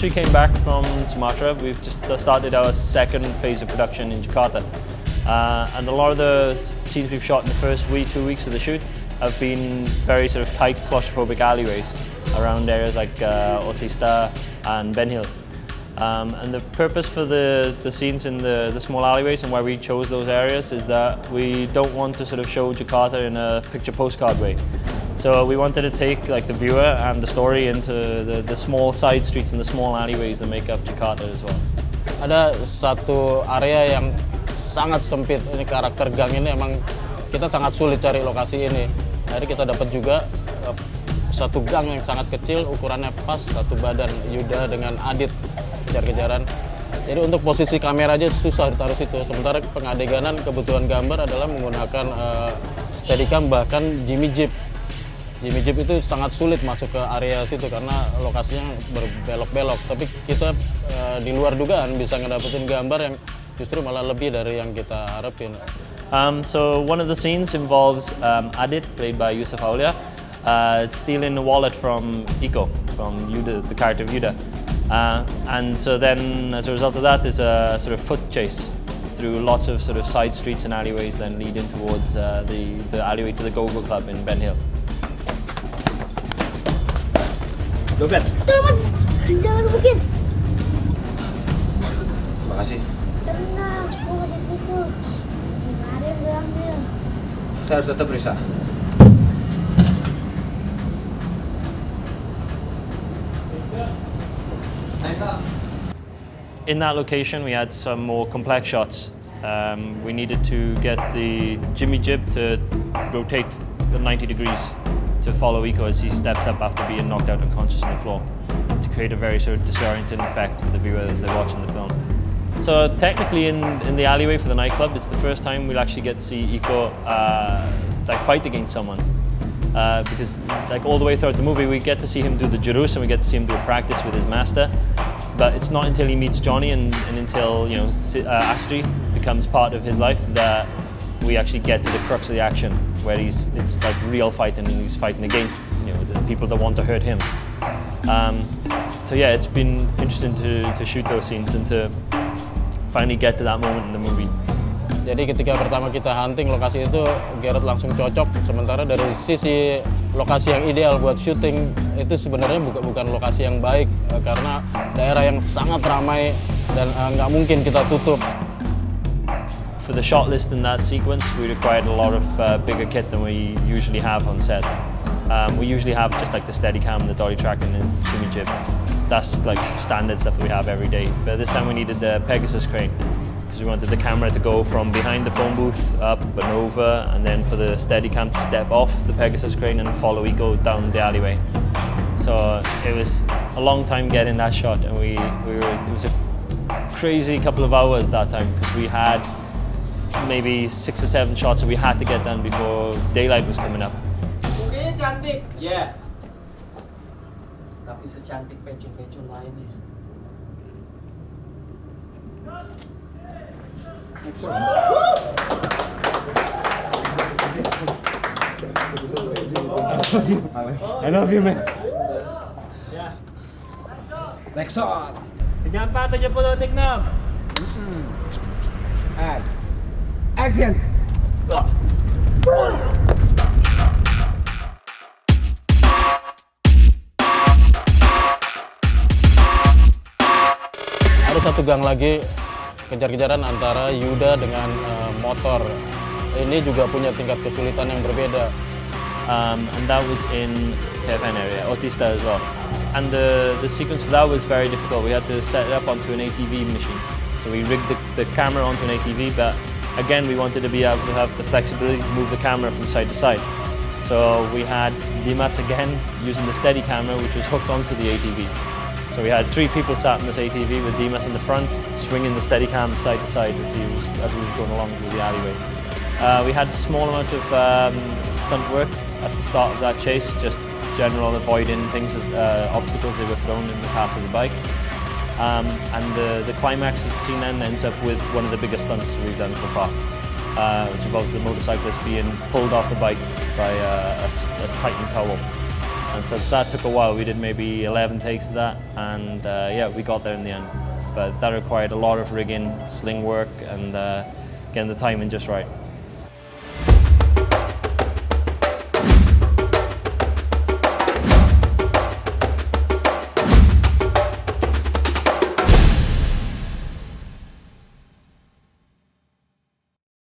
we came back from Sumatra, we've just started our second phase of production in Jakarta. And a lot of the scenes we've shot in the first 2 weeks of the shoot have been very sort of tight, claustrophobic alleyways around areas like Otista and Ben Hill. And the purpose for the scenes in the small alleyways and why we chose those areas is that we don't want to sort of show Jakarta in a picture postcard way. So we wanted to take like the viewer and the story into the small side streets and the small alleyways that make up Jakarta as well. Ada satu area yang sangat sempit, ini karakter gang ini emang kita sangat sulit cari lokasi ini. Akhirnya kita dapat juga satu gang yang sangat kecil, ukurannya pas satu badan, Yuda dengan Adit kejar-kejaran. Jadi untuk posisi kamera aja susah ditaruh situ. Sementara pengadeganan kebutuhan gambar adalah menggunakan steadicam bahkan Jimmy Jeep. Jimmy Jeep itu sangat sulit masuk ke area situ karena lokasinya berbelok-belok. Tapi kita di luar dugaan bisa ngedapetin gambar yang justru malah lebih dari yang kita harapin. So one of the scenes involves Adit, played by Yusuf Aulia, stealing a wallet from Iko, from Yuda, the character of Yuda. And so then, as a result of that, there's a sort of foot chase through lots of sort of side streets and alleyways, then leading towards the alleyway to the Go-Go Club in Ben Hill. Dompet. Betul mas, jangan mungkin. Terima kasih. Tenang, semua masih di situ. Nggak ada yang diambil. Saya harus tetap berusaha. In that location, we had some more complex shots. We needed to get the Jimmy Jib to rotate 90 degrees to follow Iko as he steps up after being knocked out unconscious on the floor, to create a very sort of disorienting effect for the viewer as they're watching the film. So technically in the alleyway for the nightclub, it's the first time we'll actually get to see Iko like fight against someone. Because like all the way throughout the movie, we get to see him do the jurus and we get to see him do a practice with his master. But it's not until he meets Johnny and until Astri becomes part of his life that we actually get to the crux of the action, where it's like real fighting and he's fighting against the people that want to hurt him. So yeah, it's been interesting to shoot those scenes and to finally get to that moment in the movie. Jadi ketika pertama kita hunting lokasi itu, Gareth langsung cocok. Sementara dari sisi lokasi yang ideal buat syuting itu sebenarnya bukan lokasi yang baik karena daerah yang sangat ramai dan nggak mungkin kita tutup. For the shot list in that sequence, we required a lot of bigger kit than we usually have on set. We usually have just like the Steadicam, the dolly track, and the Jimmy Jib. That's like standard stuff that we have every day. But this time we needed the Pegasus crane because we wanted the camera to go from behind the phone booth up and over, and then for the Steadicam to step off the Pegasus crane and follow Iko down the alleyway. So it was a long time getting that shot, and it was a crazy couple of hours that time because we had maybe 6 or 7 shots that we had to get done before daylight was coming up. Mukanya cantik, Yeah. tapi secantik pecun-pecun lainnya. I love you, man. Next shot. 34, take 6. And action. Ada satu gang lagi kejar-kejaran antara Yuda dengan motor. Ini juga punya tingkat kesulitan yang berbeda. And that was in KFN area, Otista as well. And the sequence for that was very difficult. We had to set it up onto an ATV machine. So we rigged the camera onto an ATV, but again, we wanted to be able to have the flexibility to move the camera from side to side. So we had Dimas again using the steady camera, which was hooked onto the ATV. So we had 3 people sat in this ATV with Dimas in the front, swinging the steady cam side to side as he was going along through the alleyway. We had a small amount of stunt work at the start of that chase, just general avoiding things, obstacles they were thrown in the path of the bike. And the climax of the scene then ends up with one of the biggest stunts we've done so far, which involves the motorcyclist being pulled off the bike by a Titan towel. And so that took a while. We did maybe 11 takes of that, and yeah, we got there in the end. But that required a lot of rigging, sling work, and getting the timing just right.